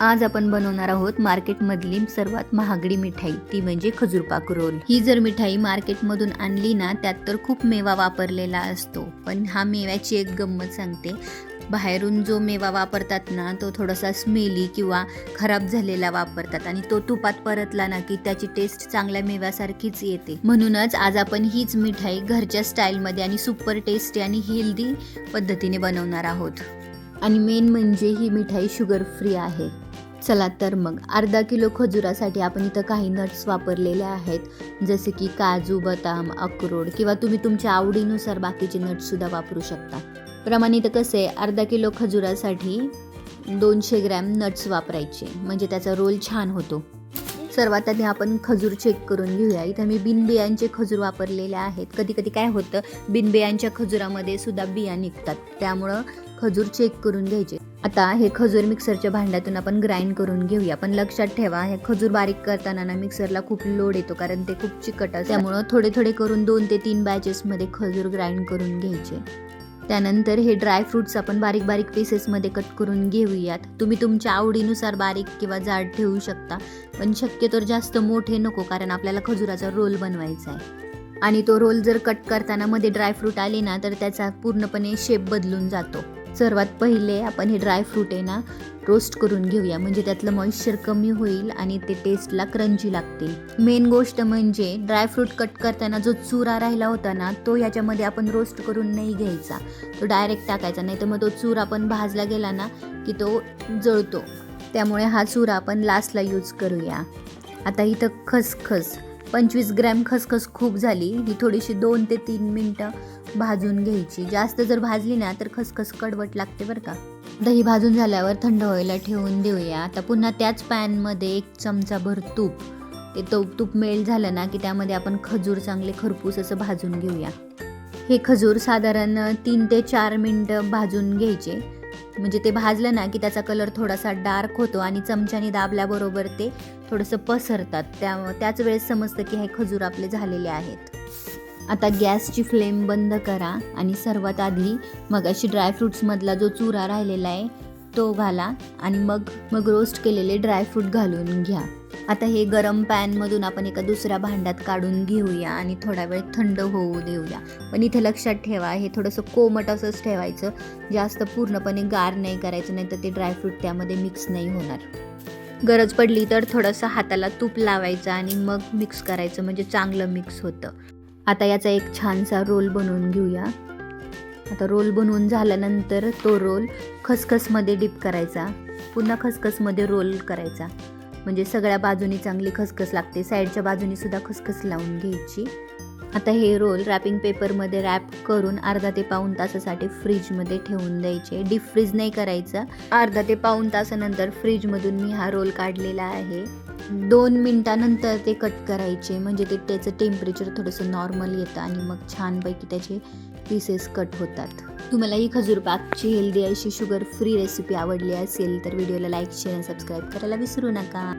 आज आपण बनवणार आहोत मार्केटमधली सर्वात महागडी मिठाई, ती म्हणजे खजूर पाक रोल। ही जर मिठाई मार्केटमधून आणली ना, त्यात तर खूप मेवा वापरलेला असतो, पण हा मेव्याची एक गंमत सांगते। बाहेरून जो मेवा वापरतात ना, तो थोडासा स्मेली किंवा खराब झालेला वापरतात आणि तो तुपात परतला ना की त्याची टेस्ट चांगल्या मेव्यासारखीच येते। म्हणूनच आज आपण हीच मिठाई घरच्या स्टाईलमध्ये आणि सुपर टेस्टी आणि हेल्दी पद्धतीने बनवणार आहोत। आणि मेन म्हणजे ही मिठाई शुगर फ्री आहे। चला तर मग अर्धा किलो खजुरासाठी आपण इथं काही नट्स वापरलेले आहेत, जसे की काजू, बदाम, अक्रोड किंवा तुम्ही तुमच्या आवडीनुसार बाकीचे नट्स सुद्धा वापरू शकता। प्रमाण इथं कसं आहे, अर्धा किलो खजुरासाठी 200 ग्रॅम नट्स वापरायचे, म्हणजे त्याचा रोल छान होतो। सर्वात आधी आपण खजूर चेक करून घेऊया। इथं मी बिनबियांचे खजूर वापरलेले आहेत। कधी कधी काय होतं, बिनबियांच्या खजुरामध्ये सुद्धा बिया निघतात, त्यामुळं खजूर चेक करून घ्यायचे। आता हे खजूर मिक्सरच्या भांड्यातून आपण ग्राइंड करून घेऊया। पण लक्षात ठेवा, हे खजूर बारीक करताना ना मिक्सरला खूप लोड येतो, कारण ते खूप चिकट असतं, त्यामुळं थोडे थोडे करून 2 ते 3 बॅचेसमध्ये खजूर ग्राइंड करून घ्यायचे। त्यानंतर हे ड्राय फ्रूट्स आपण बारीक बारीक पीसेसमध्ये कट करून घेऊयात। तुम्ही तुमच्या आवडीनुसार बारीक किंवा जाड ठेवू शकता, पण शक्यतो जास्त मोठे नको, कारण आपल्याला खजुराचा रोल बनवायचा आहे। आणि तो रोल जर कट करताना मध्ये ड्रायफ्रूट आले ना, तर त्याचा पूर्णपणे शेप बदलून जातो। सर्वात पहिले आपण हे ड्रायफ्रूट आहे ना रोस्ट करून घेऊया, म्हणजे त्यातलं मॉइश्चर कमी होईल आणि ते टेस्टला क्रंची लागतील। मेन गोष्ट म्हणजे ड्रायफ्रूट कट करताना जो चुरा राहिला होता ना, तो याच्यामध्ये आपण रोस्ट करून नाही घ्यायचा, तो डायरेक्ट टाकायचा, नाही तर मग तो चुरा पण भाजला गेला ना की तो जळतो। त्यामुळे हा चुरा आपण लास्टला यूज करूया। आता इथं खसखस 25 ग्रॅम खसखस खूप झाली, ही थोडीशी 2 ते 3 मिनटं भाजून घ्यायची। जास्त जर भाजली ना तर खसखस कडवट लागते बरं का। दही भाजून झाल्यावर थंड व्हायला ठेवून देऊया। आता पुन्हा त्याच पॅनमध्ये 1 चमचाभर तूप, ते तूप मेल्ट झालं ना की त्यामध्ये आपण खजूर चांगले खरपूस असं भाजून घेऊया। हे खजूर साधारण 3 ते 4 मिनटं भाजून घ्यायचे, म्हणजे ते भाजलं ना की त्याचा कलर थोडासा डार्क होतो आणि चमच्याने दाबल्याबरोबर ते थोडंसं पसरतात, त्याच वेळेस समजतं की हे खजूर आपले झालेले आहेत। आता गॅसची फ्लेम बंद करा आणि सर्वात आधी मगाशी ड्रायफ्रूट्समधला जो चुरा राहिलेला आहे तो घाला आणि मग रोस्ट केलेले ड्रायफ्रूट घालून घ्या। आता हे गरम पॅनमधून आपण एका दुसऱ्या भांड्यात काढून घेऊया आणि थोडा वेळ थंड होऊ देऊया। पण इथे लक्षात ठेवा, हे थोडंसं कोमट असंच ठेवायचं, जास्त पूर्णपणे गार नाही करायचं, नाही तर ते ड्रायफ्रूट त्यामध्ये मिक्स नाही होणार। गरज पडली तर थोडंसं हाताला तूप लावायचं आणि मग मिक्स करायचं, म्हणजे चांगलं मिक्स होतं। आता याचा एक छानसा रोल बनवून घेऊया। आता रोल बनवून झाल्यानंतर तो रोल खसखसमध्ये डिप करायचा, पुन्हा खसखसमध्ये रोल करायचा, म्हणजे सगळ्या बाजूनी चांगली खसखस लागते। साईडच्या बाजूनी सुद्धा खसखस लावून घ्यायची। आता हे रोल रॅपिंग पेपरमध्ये रॅप करून अर्धा ते पाऊण तासासाठी फ्रीजमध्ये ठेवून द्यायचे। डीप फ्रीज नाही करायचं। अर्धा ते पाऊण तासानंतर फ्रीजमधून मी हा रोल काढलेला आहे। 2 मिनिटानंतर ते कट करायचे, म्हणजे त्याचं टेम्परेचर थोडंसं नॉर्मल येतं आणि मग छानपैकी त्याचे पीसेस कट होतात। तुम्हाला ही खजूर पाकची हेल्दी अशी शुगर फ्री रेसिपी आवडली असेल तर व्हिडिओला लाईक, शेअर आणि सबस्क्राईब करायला विसरू नका।